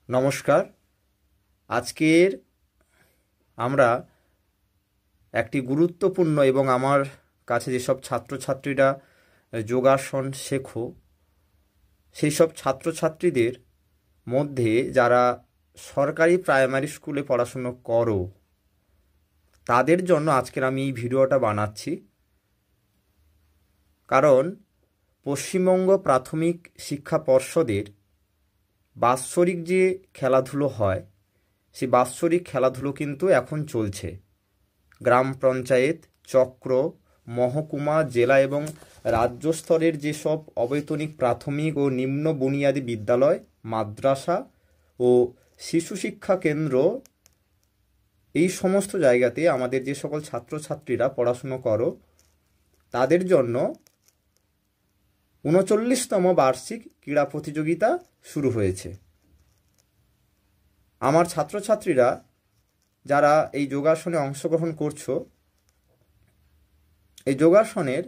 নমস্কার। আজকের আমরা একটি গুরুত্বপূর্ণ এবং আমার কাছে যেসব ছাত্রছাত্রীরা যোগাসন শেখো সেই সব ছাত্রছাত্রীদের মধ্যে যারা সরকারি প্রাইমারি স্কুলে পড়াশুনো করো তাদের জন্য আজকের আমি এই ভিডিওটা বানাচ্ছি। কারণ পশ্চিমবঙ্গ প্রাথমিক শিক্ষা পর্ষদের বাৎসরিক যে খেলাধুলো হয় সেই বাৎসরিক খেলাধুলো কিন্তু এখন চলছে। গ্রাম পঞ্চায়েত, চক্র, মহকুমা, জেলা এবং রাজ্য স্তরের যেসব অবৈতনিক প্রাথমিক ও নিম্ন বুনিয়াদী বিদ্যালয়, মাদ্রাসা ও শিশু শিক্ষা কেন্দ্র, এই সমস্ত জায়গাতে আমাদের যে সকল ছাত্রছাত্রীরা পড়াশুনো করো তাদের জন্য ৩৯তম বার্ষিক ক্রীড়া প্রতিযোগিতা শুরু হয়েছে। আমার ছাত্রছাত্রীরা যারা এই যোগাসনে অংশগ্রহণ করছো, এই যোগাসনের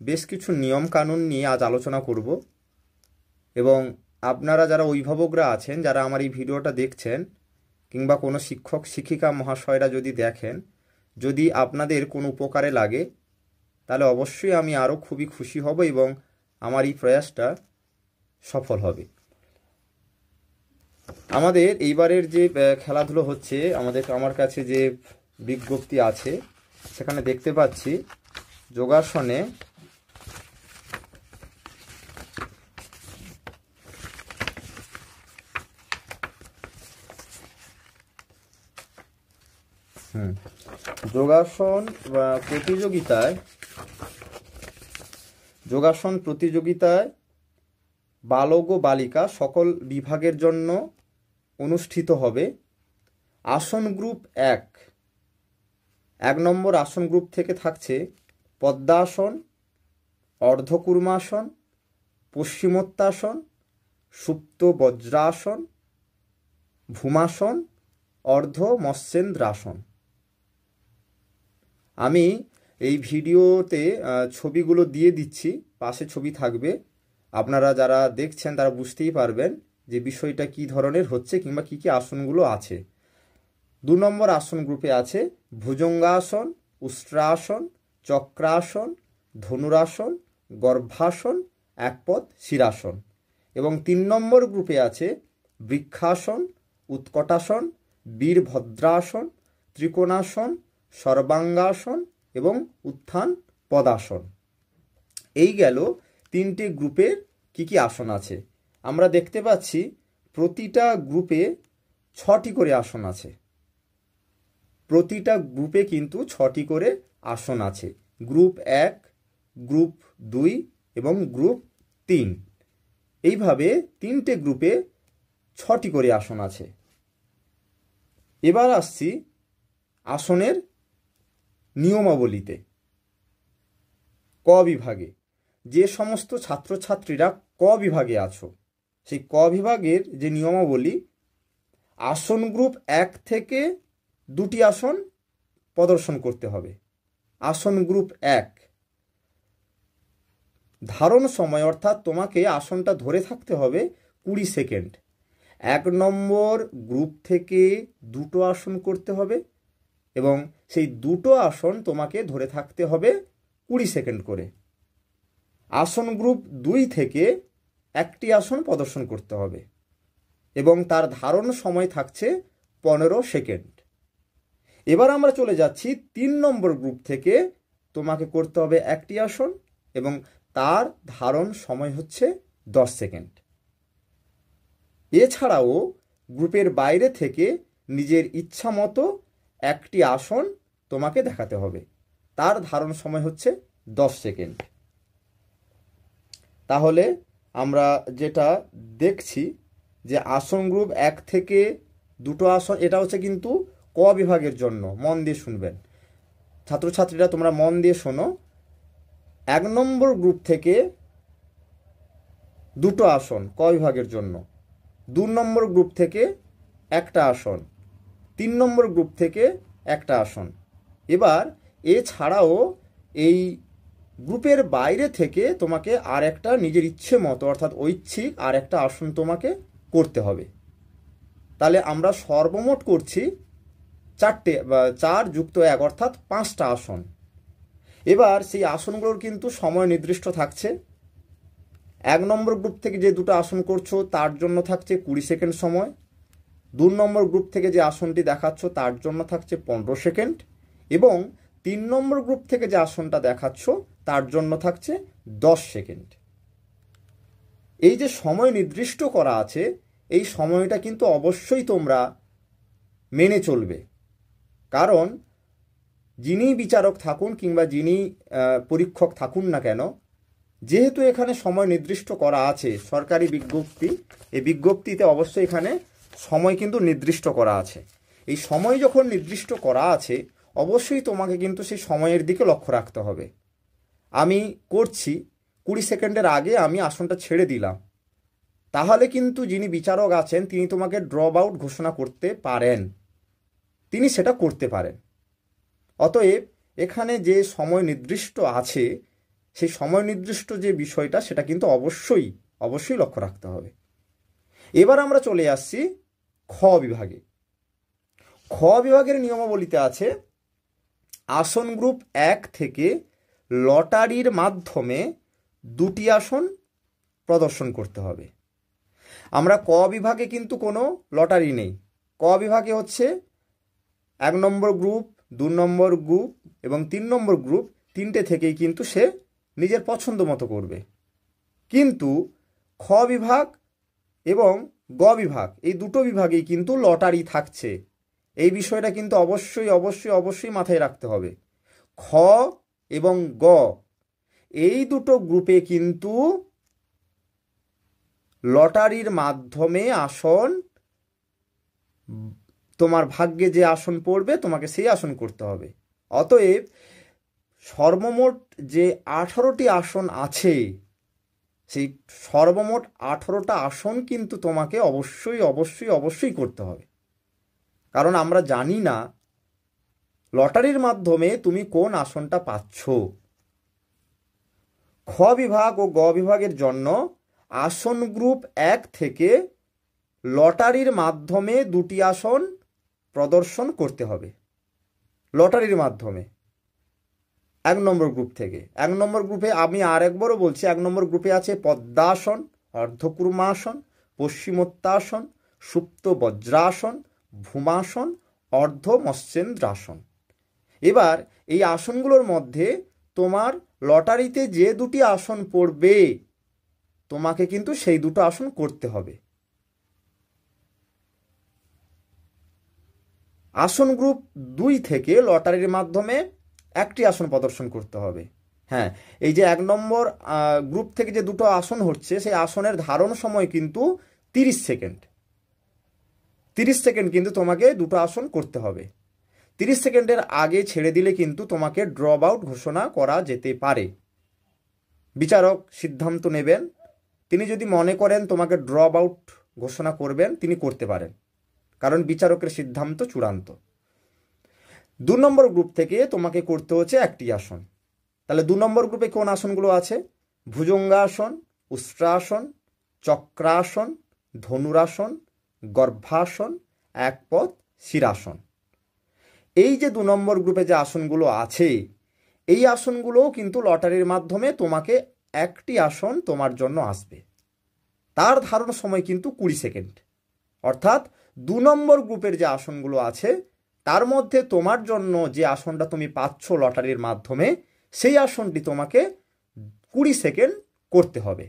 বেশ কিছু নিয়ম কানুন নিয়ে আজ আলোচনা করব এবং আপনারা যারা অভিভাবকরা আছেন, যারা আমার এই ভিডিওটা দেখছেন, কিংবা কোনো শিক্ষক শিক্ষিকা মহাশয়রা যদি দেখেন, যদি আপনাদের কোনো উপকারে লাগে তাহলে অবশ্যই আমি আরও খুবই খুশি হব এবং আমার এই প্রয়াসটা সফল হবে। আমাদের এইবারের যে খেলাধুলো হচ্ছে, আমার কাছে যে বিজ্ঞপ্তি আছে সেখানে দেখতে পাচ্ছি যোগাসনে যোগাসন প্রতিযোগিতায় বালক ও বালিকা সকল বিভাগের জন্য অনুষ্ঠিত হবে। আসন গ্রুপ ১ নম্বর আসন গ্রুপ থেকে থাকছে পদ্মাসন, অর্ধকুর্মাসন, পশ্চিমোত্তাসন, সুপ্ত বজ্রাসন, ভূমাসন, অর্ধ মৎস্যেন্দ্রাসন। আমি এই ভিডিওতে ছবিগুলো দিয়ে দিচ্ছি, পাশে ছবি থাকবে। আপনারা যারা দেখছেন তারা বুঝতেই পারবেন যে বিষয়টা কী ধরনের হচ্ছে কিংবা কী কী আসনগুলো আছে। ২ নম্বর আসন গ্রুপে আছে ভুজঙ্গাসন, উষ্ট্রাসন, চক্রাসন, ধনুরাসন, গর্ভাসন, একপদ শিরাসন। এবং ৩ নম্বর গ্রুপে আছে বৃক্ষাসন, উৎকটাসন, বীরভদ্রাসন, ত্রিকোণাসন, সর্বাঙ্গাসন এবং উত্থান পদাসন। এই গেল ৩টে গ্রুপের কি কি আসন আছে। আমরা দেখতে পাচ্ছি প্রতিটা গ্রুপে ৬টি করে আসন আছে। প্রতিটা গ্রুপে কিন্তু ৬টি করে আসন আছে। গ্রুপ ১, গ্রুপ ২ এবং গ্রুপ ৩, এইভাবে ৩টে গ্রুপে ৬টি করে আসন আছে। এবার আসছি আসনের নিয়মাবলীতে। ক বিভাগে যে সমস্ত ছাত্রছাত্রীরা ক বিভাগে আছো, সেই ক বিভাগের যে নিয়মাবলী, আসন গ্রুপ ১ থেকে ২টি আসন প্রদর্শন করতে হবে। আসন গ্রুপ ১ ধারণ সময়, অর্থাৎ তোমাকে আসনটা ধরে থাকতে হবে ২০ সেকেন্ড। ১ নম্বর গ্রুপ থেকে ২টো আসন করতে হবে এবং সেই ২টো আসন তোমাকে ধরে থাকতে হবে ২০ সেকেন্ড করে। আসন গ্রুপ ২ থেকে ১টি আসন প্রদর্শন করতে হবে এবং তার ধারণ সময় থাকছে ১৫ সেকেন্ড। এবার আমরা চলে যাচ্ছি ৩ নম্বর গ্রুপ থেকে, তোমাকে করতে হবে ১টি আসন এবং তার ধারণ সময় হচ্ছে ১০ সেকেন্ড। এছাড়াও গ্রুপের বাইরে থেকে নিজের ইচ্ছা মতো ১টি আসন তোমাকে দেখাতে হবে, তার ধারণ সময় হচ্ছে ১০ সেকেন্ড। তাহলে আমরা যেটা দেখছি যে আসন গ্রুপ ১ থেকে ২টো আসন, এটা হচ্ছে কিন্তু ক বিভাগের জন্য। মন দিয়ে শুনবেন ছাত্রছাত্রীরা, তোমরা মন দিয়ে শোনো। ১ নম্বর গ্রুপ থেকে ২টো আসন ক বিভাগের জন্য, ২ নম্বর গ্রুপ থেকে ১টা আসন, ৩ নম্বর গ্রুপ থেকে 1টা আসন। এবার এছাড়াও এই গ্রুপের বাইরে থেকে তোমাকে আর একটা নিজের ইচ্ছে মতো, অর্থাৎ ঐচ্ছিক আর একটা আসন তোমাকে করতে হবে। তাহলে আমরা সর্বমোট করছি 4 যুক্ত 1 অর্থাৎ 5টা আসন। এবার সেই আসনগুলোর কিন্তু সময় নির্দিষ্ট থাকছে। 1 নম্বর গ্রুপ থেকে যে দুটো আসন করছো তার জন্য থাকছে 20 সেকেন্ড সময়। 2 নম্বর গ্রুপ থেকে যে আসনটি দেখাচ্ছ তার জন্য থাকছে 15 সেকেন্ড, এবং 3 নম্বর গ্রুপ থেকে যে আসনটা দেখাচ্ছ তার জন্য থাকছে 10 সেকেন্ড। এই যে সময় নির্দিষ্ট করা আছে, এই সময়টা কিন্তু অবশ্যই তোমরা মেনে চলবে। কারণ যিনি বিচারক থাকুন কিংবা যিনি পরীক্ষক থাকুন না কেন, যেহেতু এখানে সময় নির্দিষ্ট করা আছে, সরকারি বিজ্ঞপ্তি, এই বিজ্ঞপ্তিতে অবশ্যই এখানে সময় কিন্তু নির্দিষ্ট করা আছে। এই সময় যখন নির্দিষ্ট করা আছে, অবশ্যই তোমাকে কিন্তু সেই সময়ের দিকে লক্ষ্য রাখতে হবে। আমি করছি 20 সেকেন্ডের আগে আমি আসনটা ছেড়ে দিলাম, তাহলে কিন্তু যিনি বিচারক আছেন তিনি তোমাকে ড্রপ আউট ঘোষণা করতে পারেন, তিনি সেটা করতে পারেন। অতএব এখানে যে সময় নির্দিষ্ট আছে, সেই সময় নির্দিষ্ট যে বিষয়টা সেটা কিন্তু অবশ্যই লক্ষ্য রাখতে হবে। এবার আমরা চলে আসছি খ বিভাগে। খ বিভাগের নিয়মাবলীতে আছে আসন গ্রুপ 1 থেকে লটারির মাধ্যমে 2টি আসন প্রদর্শন করতে হবে। আমরা ক বিভাগে কিন্তু কোনো লটারি নেই। ক বিভাগে হচ্ছে 1 নম্বর গ্রুপ, 2 নম্বর গ্রুপ এবং 3 নম্বর গ্রুপ, 3টে থেকেই কিন্তু সে নিজের পছন্দ মতো করবে। কিন্তু খ বিভাগ এবং গ বিভাগ, এই দুটো বিভাগেই কিন্তু লটারি থাকছে। এই বিষয়টা কিন্তু অবশ্যই মাথায় রাখতে হবে। খ এবং গ এই দুটো গ্রুপে কিন্তু লটারির মাধ্যমে আসন, তোমার ভাগ্যে যে আসন পড়বে তোমাকে সেই আসন করতে হবে। অতএব সর্বমোট যে 18টি আসন আছে, সেই সর্বমোট 18টা আসন কিন্তু তোমাকে অবশ্যই করতে হবে। কারণ আমরা জানি না লটারির মাধ্যমে তুমি কোন আসনটা পাচ্ছ। খ বিভাগ ও গ বিভাগের জন্য আসন গ্রুপ 1 থেকে লটারির মাধ্যমে 2টি আসন প্রদর্শন করতে হবে। লটারির মাধ্যমে 1 নম্বর গ্রুপ থেকে। 1 নম্বর গ্রুপে আমি আরেকবারও বলছি, 1 নম্বর গ্রুপে আছে পদ্মাসন, অর্ধকুর্মাসন, পশ্চিমোত্তাসন, সুপ্ত বজ্রাসন, ভূমাসন, অর্ধ মৎস্যেন্দ্রাসন। এবার এই আসনগুলোর মধ্যে তোমার লটারিতে যে 2টি আসন পড়বে তোমাকে কিন্তু সেই 2টো আসন করতে হবে। আসন গ্রুপ 2 থেকে লটারির মাধ্যমে 1টি আসন প্রদর্শন করতে হবে। হ্যাঁ, এই যে 1 নম্বর গ্রুপ থেকে যে 2টো আসন হচ্ছে, সেই আসনের ধারণ সময় কিন্তু 30 সেকেন্ড। 30 সেকেন্ড কিন্তু তোমাকে 2টো আসন করতে হবে। 30 সেকেন্ডের আগে ছেড়ে দিলে কিন্তু তোমাকে ড্রপ আউট ঘোষণা করা যেতে পারে। বিচারক সিদ্ধান্ত নেবেন, তিনি যদি মনে করেন তোমাকে ড্রপ আউট ঘোষণা করবেন, তিনি করতে পারেন, কারণ বিচারকের সিদ্ধান্ত চূড়ান্ত। 2 নম্বর গ্রুপ থেকে তোমাকে করতে হচ্ছে 1টি আসন। তাহলে 2 নম্বর গ্রুপে কোন আসনগুলো আছে? ভুজঙ্গাসন, উষ্ট্রাসন, চক্রাসন, ধনুরাসন, গর্ভাসন, একপদ শিরাসন। এই যে 2 নম্বর গ্রুপে যে আসনগুলো আছে, এই আসনগুলোও কিন্তু লটারির মাধ্যমে তোমাকে 1টি আসন তোমার জন্য আসবে। তার ধারণ সময় কিন্তু 20 সেকেন্ড। অর্থাৎ 2 নম্বর গ্রুপের যে আসনগুলো আছে তার মধ্যে তোমার জন্য যে আসনটা তুমি পাচ্ছ লটারির মাধ্যমে, সেই আসনটি তোমাকে 20 সেকেন্ড করতে হবে।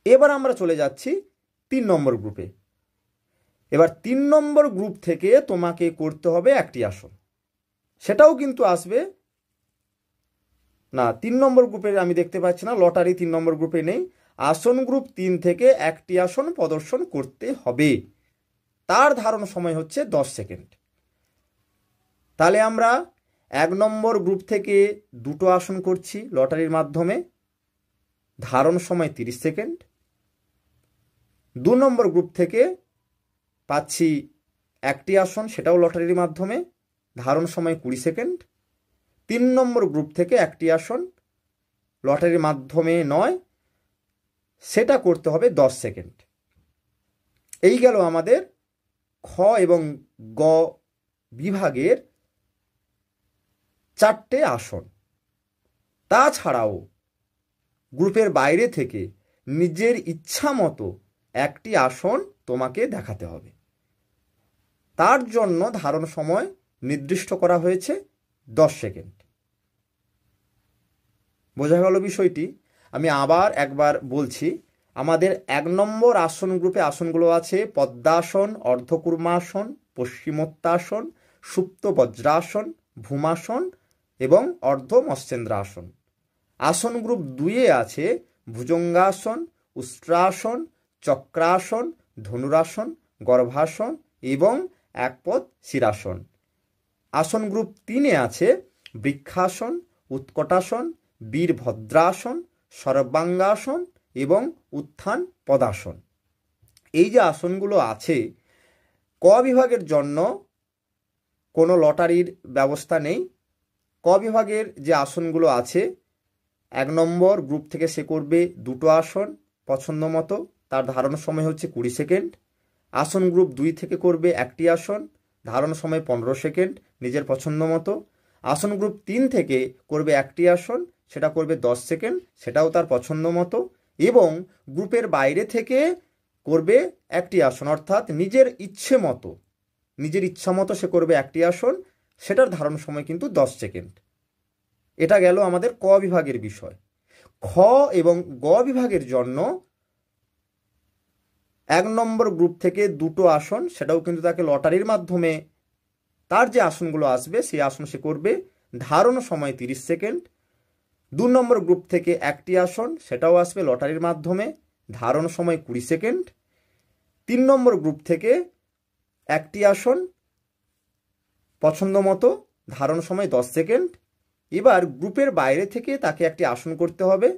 এবার আমরা চলে যাচ্ছি 3 নম্বর গ্রুপে। এবার 3 নম্বর গ্রুপ থেকে তোমাকে করতে হবে 1টি আসন। সেটাও কিন্তু আসবে না, 3 নম্বর গ্রুপে আমি দেখতে পাচ্ছি না, লটারি 3 নম্বর গ্রুপে নেই। আসন গ্রুপ 3 থেকে 1টি আসন প্রদর্শন করতে হবে। তার ধারণ সময় হচ্ছে 10 সেকেন্ড। তাহলে আমরা 1 নম্বর গ্রুপ থেকে 2টো আসন করছি লটারির মাধ্যমে, ধারণ সময় 30 সেকেন্ড। 2 নম্বর গ্রুপ থেকে পাচ্ছি 1টি আসন, সেটাও লটারির মাধ্যমে, ধারণ সময় 20 সেকেন্ড। 3 নম্বর গ্রুপ থেকে 1টি আসন লটারির মাধ্যমে নয়, সেটা করতে হবে 10 সেকেন্ড। এই গেল আমাদের খ এবং গ বিভাগের 4টে আসন। তাছাড়াও গ্রুপের বাইরে থেকে নিজের ইচ্ছা মতো একটি আসন তোমাকে দেখাতে হবে। তার জন্য ধারণ সময় নির্দিষ্ট করা হয়েছে 10 সেকেন্ড। বোঝা গেল বিষয়টি? আমি আবার একবার বলছি। আমাদের 1 নম্বর আসন গ্রুপে আসনগুলো আছে পদ্মাসন, অর্ধকূর্মাসন, পশ্চিমোত্তাসন, সুপ্ত বজ্রাসন, ভূমাসন এবং অর্ধ মৎস্যেন্দ্রাসন। আসন গ্রুপ 2-এ আছে ভুজঙ্গাসন, উষ্ট্রাসন, চক্রাসন, ধনুরাসন, গর্ভাসন এবং একপদ শিরাসন। আসন গ্রুপ 3-এ আছে বৃক্ষাসন, উৎকটাসন, বীরভদ্রাসন, সর্বাঙ্গাসন এবং উত্থান পদাসন। এই যে আসনগুলো আছে, ক বিভাগের জন্য কোনো লটারির ব্যবস্থা নেই। ক বিভাগের যে আসনগুলো আছে, 1 নম্বর গ্রুপ থেকে সে করবে 2টো আসন পছন্দ মতো, তার ধারণ সময় হচ্ছে 20 সেকেন্ড। আসন গ্রুপ 2 থেকে করবে 1টি আসন, ধারণ সময় 15 সেকেন্ড নিজের পছন্দ মতো। আসন গ্রুপ 3 থেকে করবে 1টি আসন, সেটা করবে 10 সেকেন্ড, সেটাও তার পছন্দ মতো। এবং গ্রুপের বাইরে থেকে করবে 1টি আসন, অর্থাৎ নিজের ইচ্ছে মতো, নিজের ইচ্ছা মতো সে করবে 1টি আসন, সেটার ধারণ সময় কিন্তু 10 সেকেন্ড। এটা গেল আমাদের ক বিভাগের বিষয়। খ এবং গ বিভাগের জন্য 1 নম্বর গ্রুপ থেকে 2টো আসন, সেটাও কিন্তু তাকে লটারির মাধ্যমে তার যে আসনগুলো আসবে সেই আসন সে করবে, ধারণ সময় 30 সেকেন্ড। 2 নম্বর গ্রুপ থেকে 1টি আসন, সেটাও আসবে লটারির মাধ্যমে, ধারণ সময় 20 সেকেন্ড। 3 নম্বর গ্রুপ থেকে 1টি আসন পছন্দ মতো, ধারণ সময় 10 সেকেন্ড। এবার গ্রুপের বাইরে থেকে তাকে একটি আসন করতে হবে,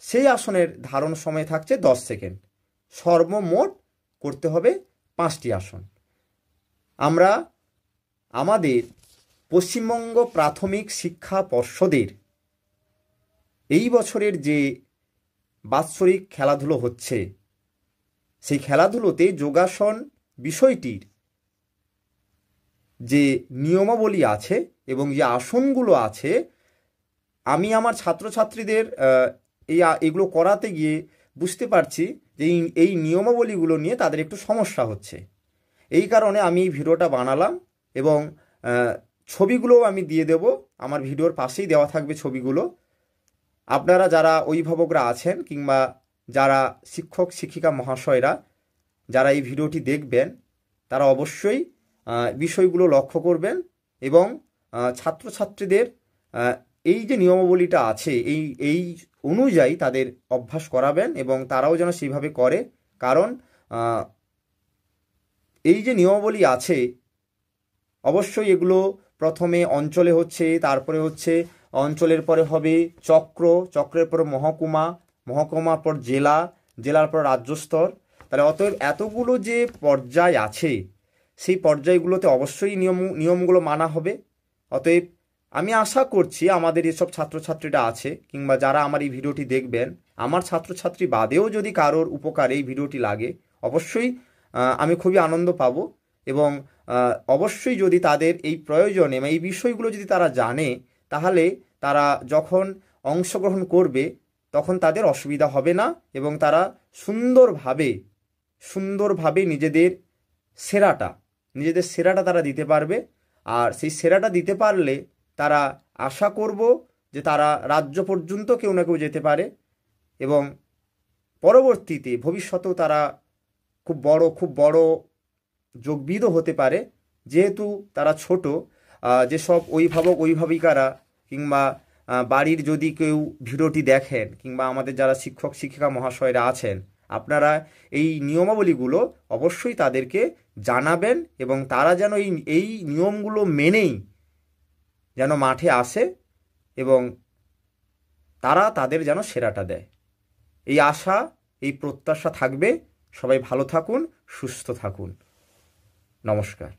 সেই আসনের ধারণ সময় থাকছে 10 সেকেন্ড। সর্বমোট করতে হবে 5টি আসন। আমরা আমাদের পশ্চিমবঙ্গ প্রাথমিক শিক্ষা পর্ষদের এই বছরের যে বাৎসরিক খেলাধুলো হচ্ছে, সেই খেলাধুলোতে যোগাসন বিষয়টির যে নিয়মাবলী আছে এবং যে আসনগুলো আছে, আমি আমার ছাত্রছাত্রীদের এগুলো করাতে গিয়ে বুঝতে পারছি যে এই নিয়মাবলীগুলো নিয়ে তাদের একটু সমস্যা হচ্ছে। এই কারণে আমি এই ভিডিওটা বানালাম এবং ছবিগুলোও আমি দিয়ে দেব, আমার ভিডিওর পাশেই দেওয়া থাকবে ছবিগুলো। আপনারা যারা অভিভাবকরা আছেন কিংবা যারা শিক্ষক শিক্ষিকা মহাশয়রা যারা এই ভিডিওটি দেখবেন, তারা অবশ্যই বিষয়গুলো লক্ষ্য করবেন এবং ছাত্রছাত্রীদের এই যে নিয়মাবলীটা আছে এই অনুযায়ী তাদের অভ্যাস করাবেন এবং তারাও যেন সেইভাবে করে। কারণ এই যে নিয়মাবলী আছে, অবশ্যই এগুলো প্রথমে অঞ্চলে হচ্ছে, তারপরে হচ্ছে অঞ্চলের পরে হবে চক্র, চক্রের পর মহকুমা, মহকুমার পর জেলা, জেলার পর রাজ্য স্তর। তাহলে অতএব এতগুলো যে পর্যায় আছে, সেই পর্যায়গুলোতে অবশ্যই নিয়মগুলো মানা হবে। অতএব আমি আশা করছি আমাদের এসব ছাত্রছাত্রীরা আছে কিংবা যারা আমার এই ভিডিওটি দেখবেন, আমার ছাত্রছাত্রী বাদেও যদি কারোর উপকারে এই ভিডিওটি লাগে, অবশ্যই আমি খুবই আনন্দ পাবো। এবং অবশ্যই যদি তাদের এই প্রয়োজনে এই বিষয়গুলো যদি তারা জানে, তাহলে তারা যখন অংশগ্রহণ করবে তখন তাদের অসুবিধা হবে না এবং তারা সুন্দরভাবে নিজেদের সেরাটা তারা দিতে পারবে। আর সেই সেরাটা দিতে পারলে তারা আশা করব যে তারা রাজ্য পর্যন্ত কেউ না কেউ যেতে পারে এবং পরবর্তীতে ভবিষ্যতেও তারা খুব বড় যোগবিদও হতে পারে। যেহেতু তারা ছোট, যেসব অভিভাবিকারা কিংবা বাড়ির যদি কেউ ভিডিওটি দেখেন কিংবা আমাদের যারা শিক্ষক শিক্ষিকা মহাশয়রা আছেন, আপনারা এই নিয়মাবলীগুলো অবশ্যই তাদেরকে জানাবেন এবং তারা যেন এই নিয়মগুলো মেনেই যেন মাঠে আসে এবং তারা তাদের যেন সেরাটা দেয়। এই আশা, এই প্রত্যাশা থাকবে। সবাই ভালো থাকুন, সুস্থ থাকুন। নমস্কার।